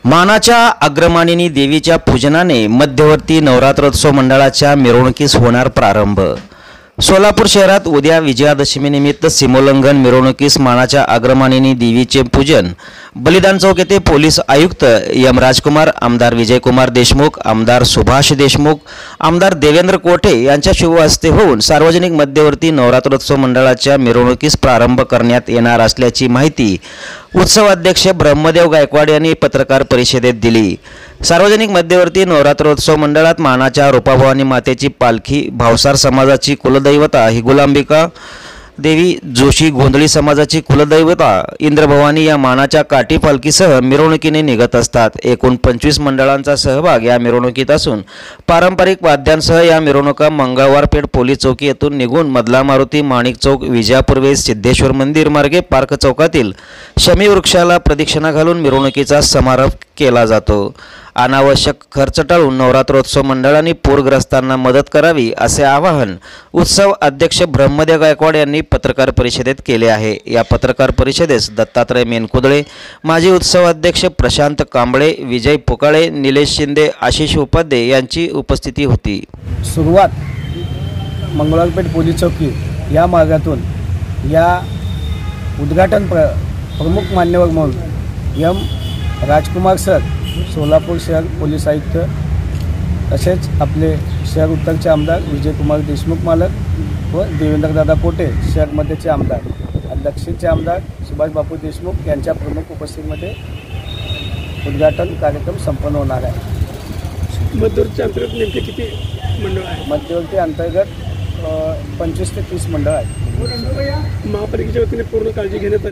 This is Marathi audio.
मानाच्या अग्रमानिनी देवीच्या पूजनाने मध्यवर्ती नवरात्रोत्सव मंडळाच्या मिरवणुकीस होणार प्रारंभ। सोलापूर शहरात उद्या विजयादशमीनिमित्त सीमोल्लंघन मिरवणुकीस मानाच्या अग्रमानिनी देवीचे पूजन बलिदान चौक येथे पोलीस आयुक्त एम राजकुमार, आमदार विजयकुमार देशमुख, आमदार सुभाष देशमुख, आमदार देवेंद्र कोठे यांच्या शुभ हस्ते होऊन सार्वजनिक मध्यवर्ती नवरात्रोत्सव मंडळाच्या मिरवणुकीस प्रारंभ करण्यात येणार असल्याची माहिती उत्सव अध्यक्ष ब्रह्मदेव गायकवाड यांनी पत्रकार परिषदेत दिली। सार्वजनिक मध्यवर्ती नवरात्रोत्सव मंडळात मानाच्या रूपाभवानी मातेची पालखी, भावसार समाजाची कुलदैवता हिंगोलांबिका देवी, जोशी गोंधळी समाजाची कुलदैवता इंद्रभवानी या मानाच्या काठी पालखीसह मिरवणुकीने निघत असतात। एकूण 25 मंडळांचा सहभाग या मिरवणुकीत असून पारंपरिक वाद्यांसह या मिरवणुका मंगळवार पेठ पोलीस चौकी येथून निघून मधला मारुती, माणिक चौक, विजयापूर वेस, सिद्धेश्वर मंदिर मार्गे पार्क चौकातील शमी वृक्षाला प्रदक्षिणा घालून मिरवणुकीचा समारोप केला जातो। अनावश्यक खर्च टाळून नवरात्रोत्सव मंडळांनी पूरग्रस्तांना मदत करावी असे आवाहन उत्सव अध्यक्ष ब्रह्मदेव गायकवाड यांनी पत्रकार परिषदेत केले आहे। या पत्रकार परिषदेस दत्तात्रय मेनकुदळे, माजी उत्सव अध्यक्ष प्रशांत कांबळे, विजय पुकाळे, निलेश शिंदे, आशिष उपाध्ये यांची उपस्थिती होती। सुरुवात मंगळवारपेठ पोलीस चौकी या मार्गातून या उद्घाटन प्रमुख मान्यवर म्हणून एम राजकुमार सर, सोलापूर शहर पोलीस आयुक्त, तसेच आपले शहर उत्तरचे आमदार विजयकुमार देशमुख मालक व देवेंद्रदादा कोठे शहर मध्यचे आमदार, दक्षिणचे आमदार सुभाष बापू देशमुख यांच्या प्रमुख उपस्थितीमध्ये उद्घाटन कार्यक्रम संपन्न होणार आहे। मध्यवर्ती अंतर्गत नेमके किती मंडळ आहे? मध्यवर्ती अंतर्गत 25 ते 30 मंडळ आहेत। महापालिकेच्या वतीने पूर्ण काळजी घेण्यात